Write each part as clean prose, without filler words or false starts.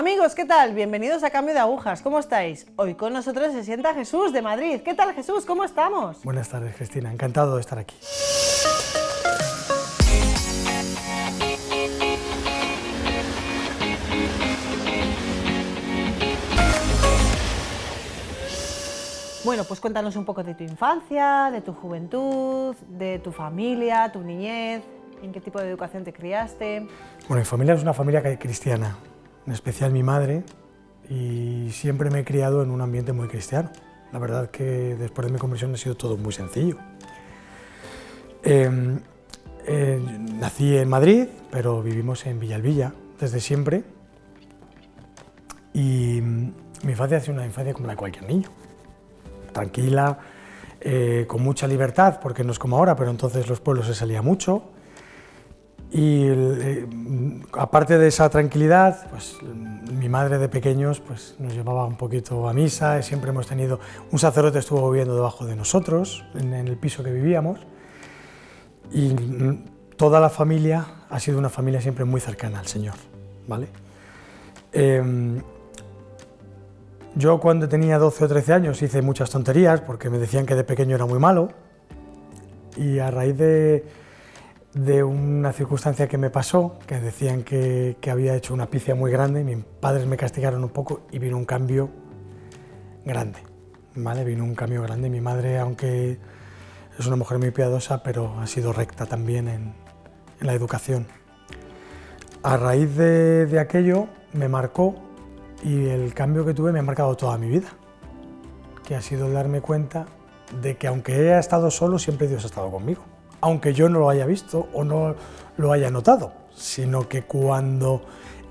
Amigos, ¿qué tal? Bienvenidos a Cambio de Agujas. ¿Cómo estáis? Hoy con nosotros se sienta Jesús de Madrid. ¿Qué tal, Jesús? ¿Cómo estamos? Buenas tardes, Cristina. Encantado de estar aquí. Bueno, pues cuéntanos un poco de tu infancia, de tu juventud, de tu familia, tu niñez, en qué tipo de educación te criaste. Bueno, mi familia es una familia cristiana, en especial mi madre, y siempre me he criado en un ambiente muy cristiano. La verdad que después de mi conversión ha sido todo muy sencillo. Nací en Madrid, pero vivimos en Villalbilla desde siempre, y mi infancia ha sido una infancia como la de cualquier niño. Tranquila, con mucha libertad, porque no es como ahora, pero entonces los pueblos se salía mucho. Y aparte de esa tranquilidad, pues mi madre de pequeños pues, nos llevaba un poquito a misa, siempre hemos tenido, un sacerdote estuvo viviendo debajo de nosotros, en el piso que vivíamos, y toda la familia ha sido una familia siempre muy cercana al Señor, ¿vale? Yo cuando tenía 12 o 13 años hice muchas tonterías porque me decían que de pequeño era muy malo, y a raíz de una circunstancia que me pasó, que decían que había hecho una pifia muy grande, mis padres me castigaron un poco y vino un cambio grande, ¿vale? Vino un cambio grande. Mi madre, aunque es una mujer muy piadosa, pero ha sido recta también en la educación. A raíz de aquello me marcó, y el cambio que tuve me ha marcado toda mi vida, que ha sido el darme cuenta de que aunque haya estado solo, siempre Dios ha estado conmigo. Aunque yo no lo haya visto o no lo haya notado, sino que cuando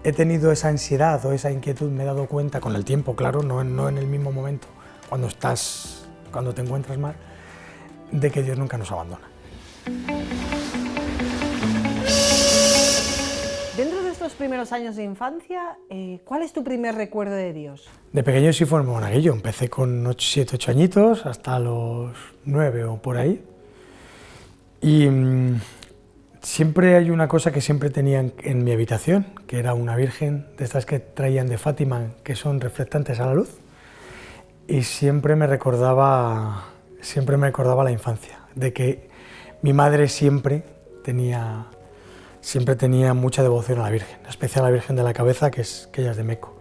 he tenido esa ansiedad o esa inquietud me he dado cuenta con el tiempo, claro, no en el mismo momento, cuando te encuentras mal, de que Dios nunca nos abandona. Dentro de estos primeros años de infancia, ¿cuál es tu primer recuerdo de Dios? De pequeño sí fue un monaguillo, empecé con 7, 8 añitos hasta los 9 o por ahí. Y siempre hay una cosa que siempre tenía en mi habitación, que era una virgen de estas que traían de Fátima, que son reflectantes a la luz, y siempre me recordaba la infancia, de que mi madre siempre tenía mucha devoción a la Virgen, en especial a la Virgen de la Cabeza, que ella es de Meco.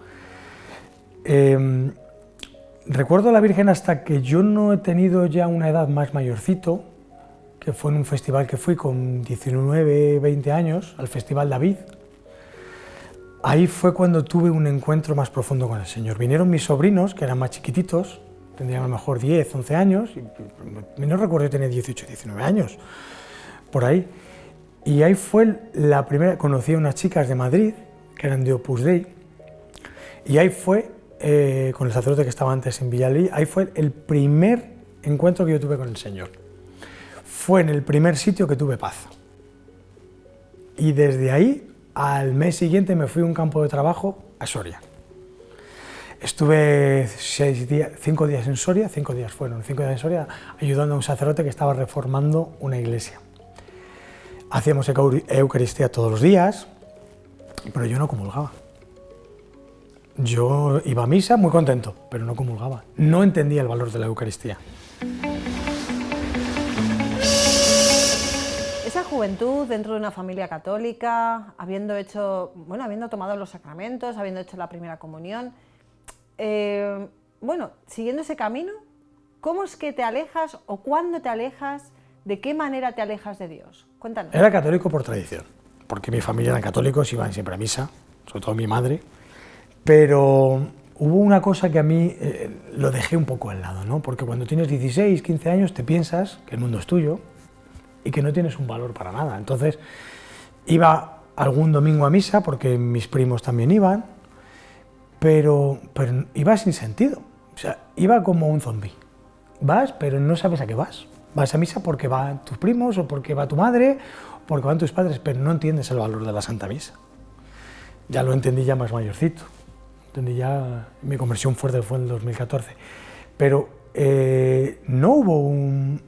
Recuerdo a la Virgen hasta que yo no he tenido ya una edad más mayorcito, que fue en un festival que fui con 19, 20 años, al Festival David. Ahí fue cuando tuve un encuentro más profundo con el Señor. Vinieron mis sobrinos, que eran más chiquititos, tendrían a lo mejor 10, 11 años, y no recuerdo si tenía 18, 19 años, por ahí. Y ahí fue la primera, conocí a unas chicas de Madrid, que eran de Opus Dei, y ahí fue, con el sacerdote que estaba antes en Villalbilla, ahí fue el primer encuentro que yo tuve con el Señor. Fue en el primer sitio que tuve paz. Y desde ahí, al mes siguiente, me fui a un campo de trabajo a Soria. Estuve 5 días en Soria, 5 días en Soria, ayudando a un sacerdote que estaba reformando una iglesia. Hacíamos Eucaristía todos los días, pero yo no comulgaba. Yo iba a misa muy contento, pero no comulgaba. No entendía el valor de la Eucaristía. Esa juventud dentro de una familia católica, habiendo tomado los sacramentos, habiendo hecho la primera comunión, siguiendo ese camino, ¿cómo es que te alejas o cuándo te alejas? ¿De qué manera te alejas de Dios? Cuéntanos. Era católico por tradición, porque mi familia eran católicos, iban siempre a misa, sobre todo mi madre, pero hubo una cosa que a mí lo dejé un poco al lado, ¿no? Porque cuando tienes 16, 15 años te piensas que el mundo es tuyo y que no tienes un valor para nada. Entonces iba algún domingo a misa, porque mis primos también iban, pero iba sin sentido, o sea, iba como un zombi. Vas, pero no sabes a qué vas. Vas a misa porque van tus primos, o porque va tu madre, o porque van tus padres, pero no entiendes el valor de la Santa Misa. Ya lo entendí ya más mayorcito. Mi conversión fuerte fue en el 2014. Pero no hubo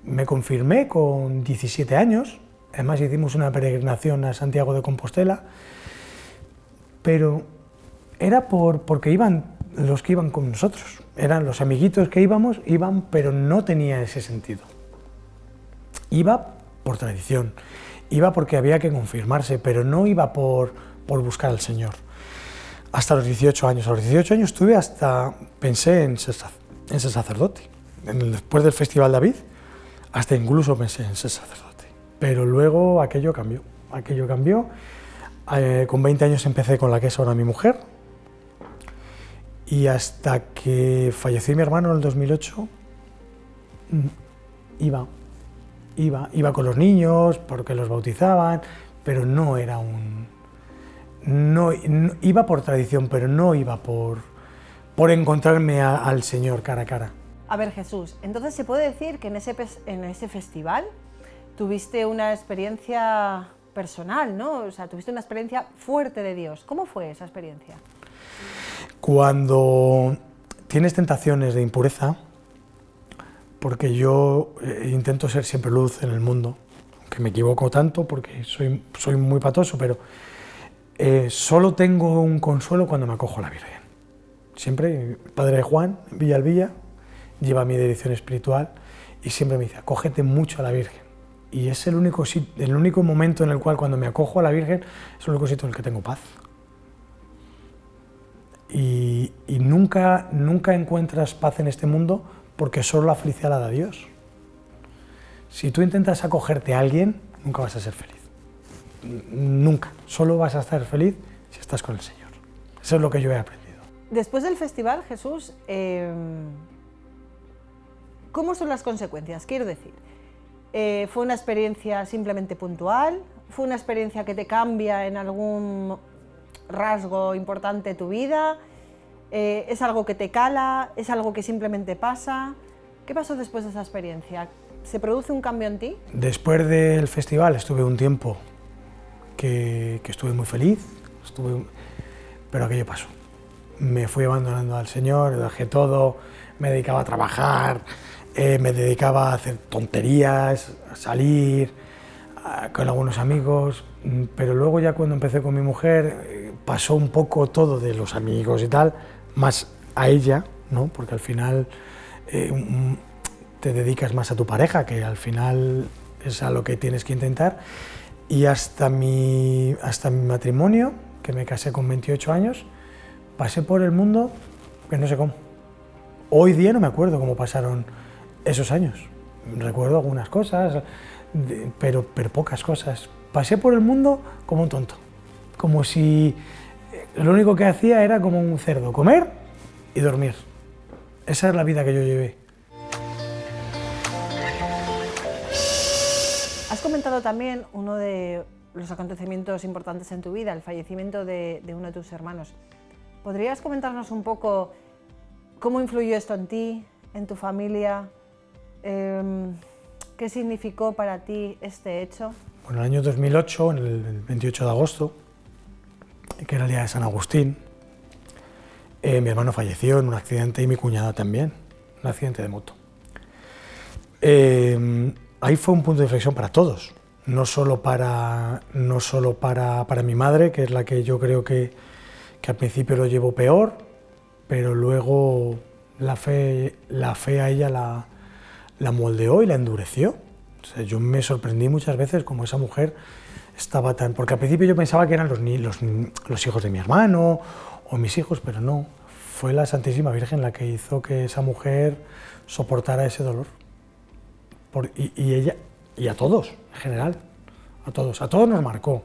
me confirmé con 17 años, además hicimos una peregrinación a Santiago de Compostela, pero era porque iban los que iban con nosotros. Eran los amiguitos que iban, pero no tenía ese sentido. Iba por tradición, iba porque había que confirmarse, pero no iba por buscar al Señor. Hasta los 18 años. A los 18 años pensé en ser sacerdote. Después del Festival David, hasta incluso pensé en ser sacerdote. Pero luego aquello cambió. Con 20 años empecé con la que es ahora mi mujer. Y hasta que falleció mi hermano en el 2008, iba con los niños porque los bautizaban, pero no era iba por tradición, pero no iba por encontrarme al Señor cara a cara. A ver, Jesús, entonces se puede decir que en ese festival tuviste una experiencia personal, ¿no? O sea, tuviste una experiencia fuerte de Dios. ¿Cómo fue esa experiencia? Cuando tienes tentaciones de impureza, porque yo intento ser siempre luz en el mundo, aunque me equivoco tanto porque soy muy patoso, pero solo tengo un consuelo cuando me acojo a la Virgen. Siempre, el padre de Juan, en Villalvilla, lleva mi dirección espiritual y siempre me dice, acógete mucho a la Virgen. Y es el único momento en el cual cuando me acojo a la Virgen es el único sitio en el que tengo paz. Y nunca encuentras paz en este mundo porque solo la felicidad la da Dios. Si tú intentas acogerte a alguien, nunca vas a ser feliz. Nunca. Solo vas a estar feliz si estás con el Señor. Eso es lo que yo he aprendido. Después del festival, Jesús, ¿cómo son las consecuencias? Quiero decir, ¿fue una experiencia simplemente puntual? ¿Fue una experiencia que te cambia en algún rasgo importante de tu vida? ¿Es algo que te cala? ¿Es algo que simplemente pasa? ¿Qué pasó después de esa experiencia? ¿Se produce un cambio en ti? Después del festival estuve un tiempo que estuve muy feliz, pero aquello pasó. Me fui abandonando al Señor, dejé todo, me dedicaba a trabajar, me dedicaba a hacer tonterías, a salir con algunos amigos, pero luego ya cuando empecé con mi mujer pasó un poco todo de los amigos y tal, más a ella, ¿no? Porque al final te dedicas más a tu pareja, que al final es a lo que tienes que intentar, y hasta mi matrimonio, que me casé con 28 años, pasé por el mundo que no sé cómo. Hoy día no me acuerdo cómo pasaron esos años. Recuerdo algunas cosas, pero pocas cosas. Pasé por el mundo como un tonto, como si lo único que hacía era como un cerdo, comer y dormir. Esa es la vida que yo llevé. Has comentado también uno de los acontecimientos importantes en tu vida, el fallecimiento de uno de tus hermanos. ¿Podrías comentarnos un poco cómo influyó esto en ti, en tu familia? ¿Qué significó para ti este hecho? Bueno, en el año 2008, en el 28 de agosto, que era el día de San Agustín, mi hermano falleció en un accidente y mi cuñada también, un accidente de moto. Ahí fue un punto de inflexión para todos, no solo para mi madre, que es la que yo creo que al principio lo llevó peor, pero luego la fe a ella la moldeó y la endureció. O sea, yo me sorprendí muchas veces como esa mujer estaba tan... Porque al principio yo pensaba que eran los hijos de mi hermano o mis hijos, pero no. Fue la Santísima Virgen la que hizo que esa mujer soportara ese dolor. Y ella, y a todos, en general, a todos nos marcó.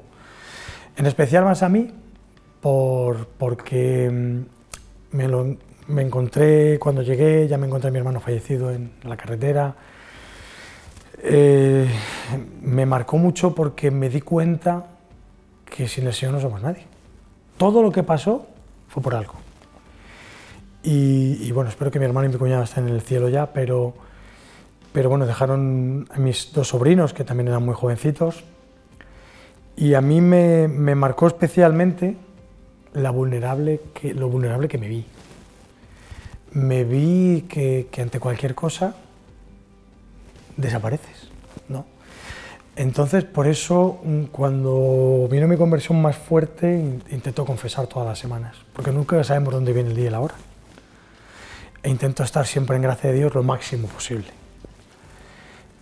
En especial más a mí, porque me encontré, cuando llegué, ya me encontré a mi hermano fallecido en la carretera. Me marcó mucho porque me di cuenta que sin el Señor no somos nadie. Todo lo que pasó fue por algo. Y bueno, espero que mi hermano y mi cuñada estén en el cielo ya, pero bueno, dejaron a mis dos sobrinos, que también eran muy jovencitos, y a mí me marcó especialmente lo vulnerable que me vi. Me vi que ante cualquier cosa desapareces, ¿no? Entonces, por eso, cuando vino mi conversión más fuerte, intento confesar todas las semanas, porque nunca sabemos dónde viene el día y la hora. E intento estar siempre en gracia de Dios lo máximo posible.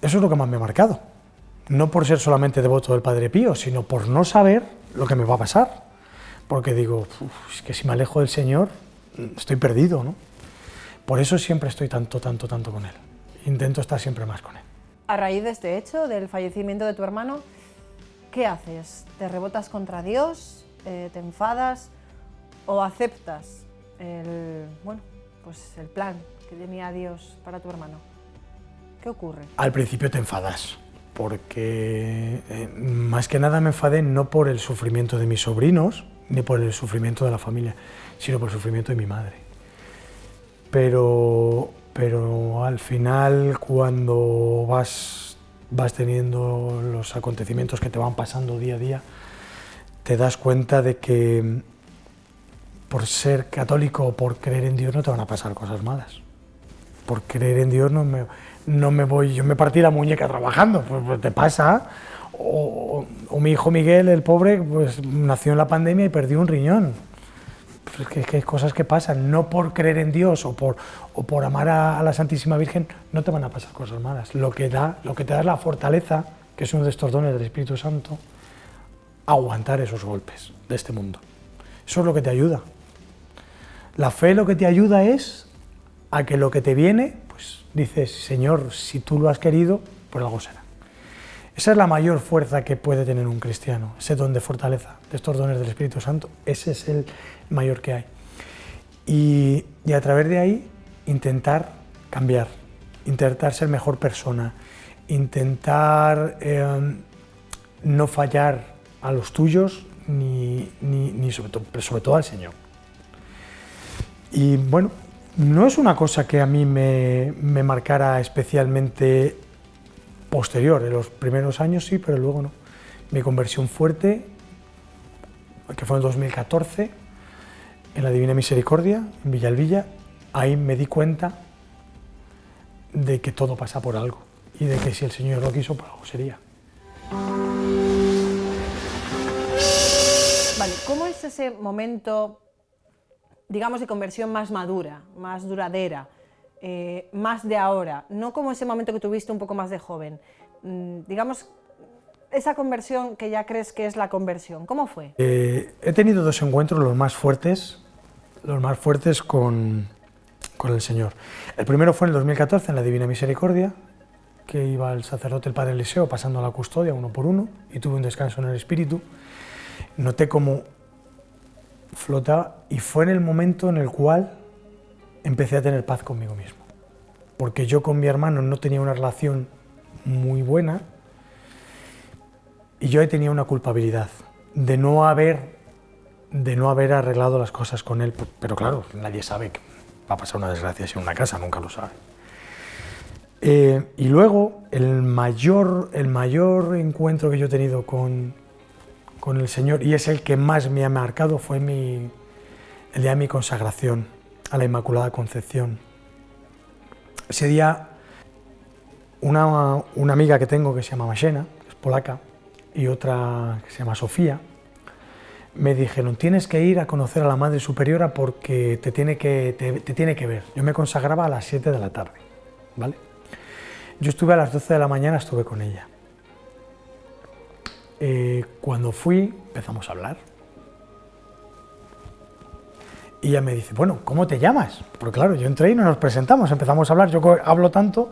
Eso es lo que más me ha marcado. No por ser solamente devoto del Padre Pío, sino por no saber lo que me va a pasar. Porque digo, es que si me alejo del Señor, estoy perdido, ¿no? Por eso siempre estoy tanto con Él. Intento estar siempre más con Él. A raíz de este hecho, del fallecimiento de tu hermano, ¿qué haces? ¿Te rebotas contra Dios? ¿Te enfadas? ¿O aceptas el plan que tenía Dios para tu hermano? ¿Qué ocurre? Al principio te enfadas, porque más que nada me enfadé no por el sufrimiento de mis sobrinos, ni por el sufrimiento de la familia, sino por el sufrimiento de mi madre. Pero al final, cuando vas teniendo los acontecimientos que te van pasando día a día, te das cuenta de que por ser católico o por creer en Dios no te van a pasar cosas malas. Por creer en Dios yo me partí la muñeca trabajando, pues te pasa. O mi hijo Miguel, el pobre, pues nació en la pandemia y perdió un riñón. Pues es que hay cosas que pasan, no por creer en Dios o por amar a la Santísima Virgen, no te van a pasar cosas malas. Lo que te da es la fortaleza, que es uno de estos dones del Espíritu Santo, a aguantar esos golpes de este mundo. Eso es lo que te ayuda. La fe lo que te ayuda es a que lo que te viene, pues dices, Señor, si tú lo has querido, pues algo será. Esa es la mayor fuerza que puede tener un cristiano, ese don de fortaleza, de estos dones del Espíritu Santo, ese es el mayor que hay. Y a través de ahí intentar cambiar, intentar ser mejor persona, intentar no fallar a los tuyos ni sobre todo al Señor. Y bueno, no es una cosa que a mí me marcara especialmente posterior, en los primeros años sí, pero luego no. Mi conversión fuerte, que fue en 2014, en la Divina Misericordia, en Villalbilla, ahí me di cuenta de que todo pasa por algo y de que si el Señor lo quiso, por algo sería. Vale, ¿cómo es ese momento, digamos, de conversión más madura, más duradera? Más de ahora, no como ese momento que tuviste un poco más de joven, digamos, esa conversión que ya crees que es la conversión, ¿cómo fue? He tenido dos encuentros, los más fuertes con el Señor. El primero fue en el 2014, en la Divina Misericordia, que iba el sacerdote, el Padre Eliseo, pasando la custodia uno por uno, y tuve un descanso en el Espíritu. Noté cómo flotaba, y fue en el momento en el cual empecé a tener paz conmigo mismo, porque yo con mi hermano no tenía una relación muy buena y yo ahí tenía una culpabilidad de no haber arreglado las cosas con él, pero claro, nadie sabe que va a pasar una desgracia si en una casa, nunca lo sabe. Y luego el mayor encuentro que yo he tenido con el Señor, y es el que más me ha marcado, fue el día de mi consagración a la Inmaculada Concepción. Ese día, una amiga que tengo que se llama Masiena, que es polaca, y otra que se llama Sofía, me dijeron, tienes que ir a conocer a la Madre Superiora porque te tiene que ver. Yo me consagraba a las 7 de la tarde, ¿vale? Yo estuve a las 12 de la mañana, estuve con ella. Cuando fui, empezamos a hablar. Y ella me dice, bueno, ¿cómo te llamas? Porque claro, yo entré y no nos presentamos, empezamos a hablar, yo hablo tanto,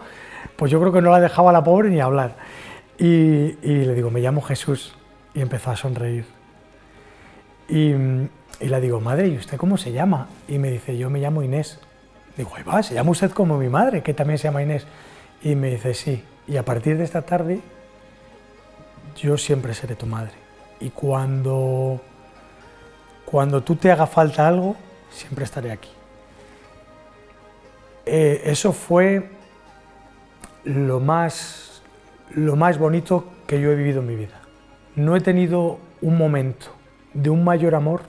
pues yo creo que no la dejaba a la pobre ni hablar. Y le digo, me llamo Jesús, y empezó a sonreír. Y le digo, madre, ¿y usted cómo se llama? Y me dice, yo me llamo Inés. Digo, ahí va, se llama usted como mi madre, que también se llama Inés. Y me dice, sí, y a partir de esta tarde, yo siempre seré tu madre. Y cuando tú te haga falta algo, siempre estaré aquí. Eso fue lo más bonito que yo he vivido en mi vida. No he tenido un momento de un mayor amor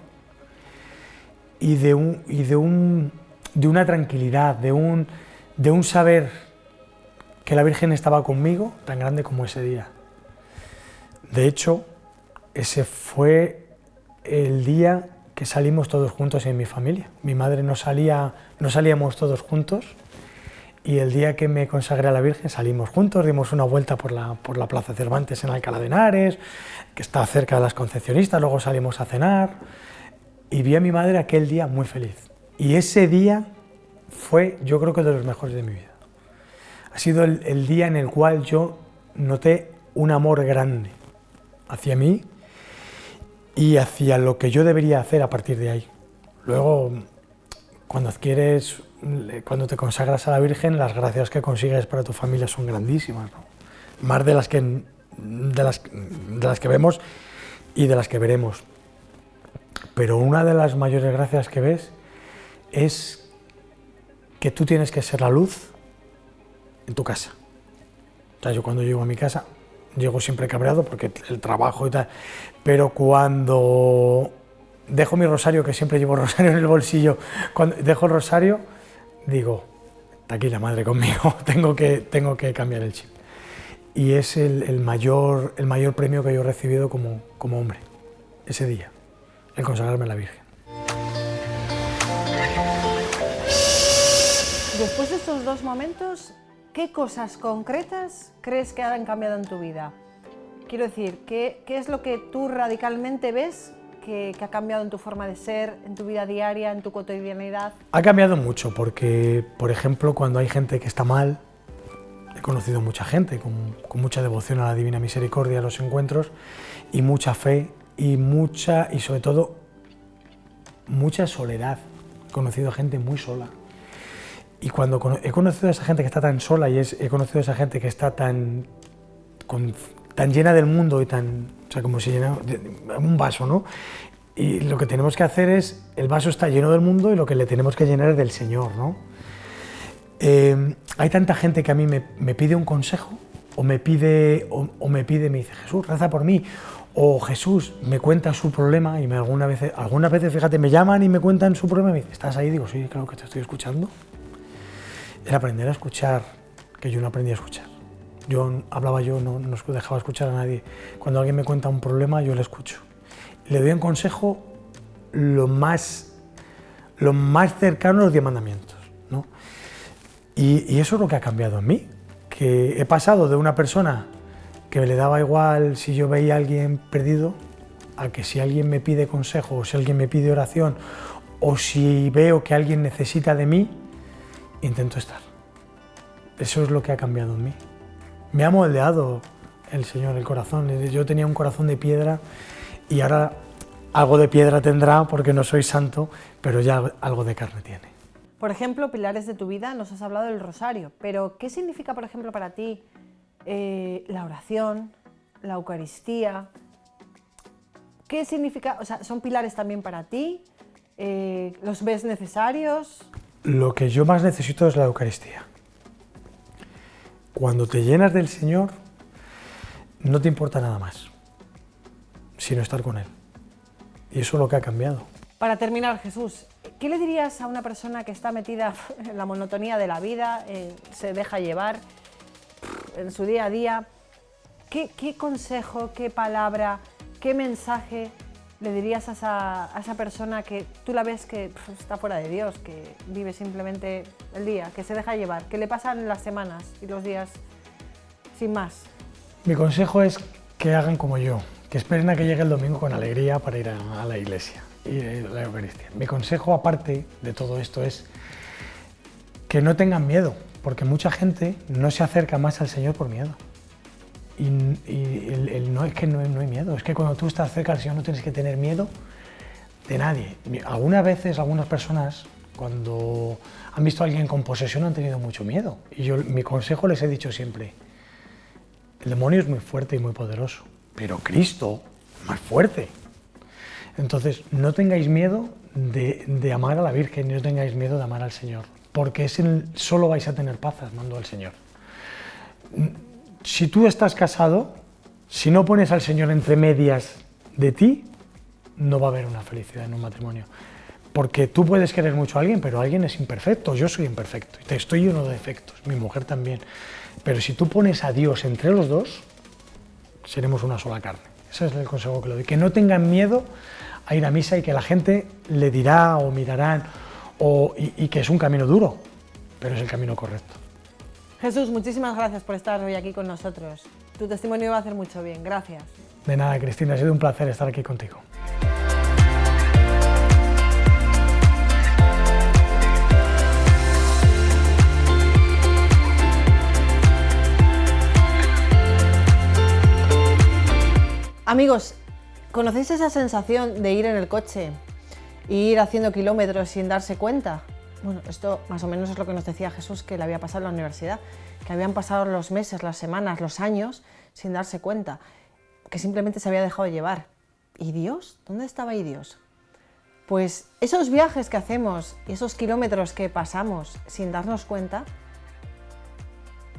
y de una tranquilidad, de un saber que la Virgen estaba conmigo tan grande como ese día. De hecho, ese fue el día que salimos todos juntos en mi familia. Mi madre no salíamos todos juntos, y el día que me consagré a la Virgen salimos juntos, dimos una vuelta por la Plaza Cervantes en Alcalá de Henares, que está cerca de las Concepcionistas, luego salimos a cenar, y vi a mi madre aquel día muy feliz. Y ese día fue, yo creo que de los mejores de mi vida. Ha sido el día en el cual yo noté un amor grande hacia mí y hacia lo que yo debería hacer a partir de ahí. Luego, cuando te consagras a la Virgen, las gracias que consigues para tu familia son grandísimas, ¿no? Más de las que vemos y de las que veremos. Pero una de las mayores gracias que ves es que tú tienes que ser la luz en tu casa. O sea, yo cuando llego a mi casa, llego siempre cabreado porque el trabajo y tal, pero cuando dejo mi rosario, que siempre llevo rosario en el bolsillo, cuando dejo el rosario, digo, está aquí la madre conmigo, tengo que cambiar el chip. Y es el mayor premio que yo he recibido como hombre, ese día, el consagrarme a la Virgen. Después de estos dos momentos, ¿qué cosas concretas crees que han cambiado en tu vida? Quiero decir, ¿qué es lo que tú radicalmente ves que ha cambiado en tu forma de ser, en tu vida diaria, en tu cotidianidad? Ha cambiado mucho porque, por ejemplo, cuando hay gente que está mal, he conocido mucha gente con mucha devoción a la Divina Misericordia, a los encuentros, y mucha fe, y sobre todo, mucha soledad. He conocido gente muy sola. Y cuando he conocido a esa gente que está tan sola y he conocido a esa gente que está tan llena del mundo y o sea, como si llenara un vaso, ¿no? Y lo que tenemos que hacer es, el vaso está lleno del mundo y lo que le tenemos que llenar es del Señor, ¿no? Hay tanta gente que a mí me pide un consejo o me dice, Jesús, reza por mí, o Jesús me cuenta su problema, y algunas veces, fíjate, me llaman y me cuentan su problema y me dicen, ¿estás ahí? Digo, sí, claro que te estoy escuchando. El aprender a escuchar, que yo no aprendí a escuchar. Yo no dejaba escuchar a nadie. Cuando alguien me cuenta un problema, yo le escucho. Le doy un consejo lo más cercano a los 10 mandamientos, ¿no? Y eso es lo que ha cambiado en mí, que he pasado de una persona que le daba igual si yo veía a alguien perdido, a que si alguien me pide consejo, o si alguien me pide oración, o si veo que alguien necesita de mí, intento estar. Eso es lo que ha cambiado en mí. Me ha moldeado el Señor, el corazón. Yo tenía un corazón de piedra y ahora algo de piedra tendrá porque no soy santo, pero ya algo de carne tiene. Por ejemplo, pilares de tu vida, nos has hablado del rosario, pero ¿qué significa, por ejemplo, para ti la oración, la Eucaristía? ¿Qué significa? O sea, ¿son pilares también para ti? ¿Los ves necesarios? Lo que yo más necesito es la Eucaristía. Cuando te llenas del Señor, no te importa nada más, sino estar con Él. Y eso es lo que ha cambiado. Para terminar, Jesús, ¿qué le dirías a una persona que está metida en la monotonía de la vida, se deja llevar en su día a día? ¿Qué consejo, qué palabra, qué mensaje le dirías a esa persona que tú la ves que está fuera de Dios, que vive simplemente el día, que se deja llevar, que le pasan las semanas y los días sin más? Mi consejo es que hagan como yo, que esperen a que llegue el domingo con alegría para ir a la iglesia y a la Eucaristía. Mi consejo, aparte de todo esto, es que no tengan miedo, porque mucha gente no se acerca más al Señor por miedo. Y no es que no hay miedo, es que cuando tú estás cerca del Señor no tienes que tener miedo de nadie. Algunas veces, algunas personas, cuando han visto a alguien con posesión, han tenido mucho miedo. Y mi consejo les he dicho siempre, el demonio es muy fuerte y muy poderoso, pero Cristo es más fuerte. Entonces, no tengáis miedo de amar a la Virgen, no tengáis miedo de amar al Señor, porque solo vais a tener paz amando al Señor. Si tú estás casado, si no pones al Señor entre medias de ti, no va a haber una felicidad en un matrimonio. Porque tú puedes querer mucho a alguien, pero alguien es imperfecto, yo soy imperfecto, y estoy lleno de defectos, mi mujer también. Pero si tú pones a Dios entre los dos, seremos una sola carne. Ese es el consejo que le doy, que no tengan miedo a ir a misa y que la gente le dirá o mirarán y que es un camino duro, pero es el camino correcto. Jesús, muchísimas gracias por estar hoy aquí con nosotros. Tu testimonio va a hacer mucho bien. Gracias. De nada, Cristina, ha sido un placer estar aquí contigo. Amigos, ¿conocéis esa sensación de ir en el coche e ir haciendo kilómetros sin darse cuenta? Bueno, esto más o menos es lo que nos decía Jesús que le había pasado en la universidad, que habían pasado los meses, las semanas, los años sin darse cuenta, que simplemente se había dejado llevar. ¿Y Dios? ¿Dónde estaba ahí Dios? Pues esos viajes que hacemos y esos kilómetros que pasamos sin darnos cuenta,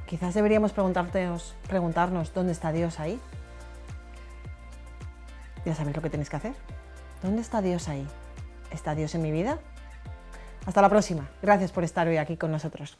quizás deberíamos preguntarnos ¿dónde está Dios ahí? Ya sabéis lo que tenéis que hacer. ¿Dónde está Dios ahí? ¿Está Dios en mi vida? Hasta la próxima. Gracias por estar hoy aquí con nosotros.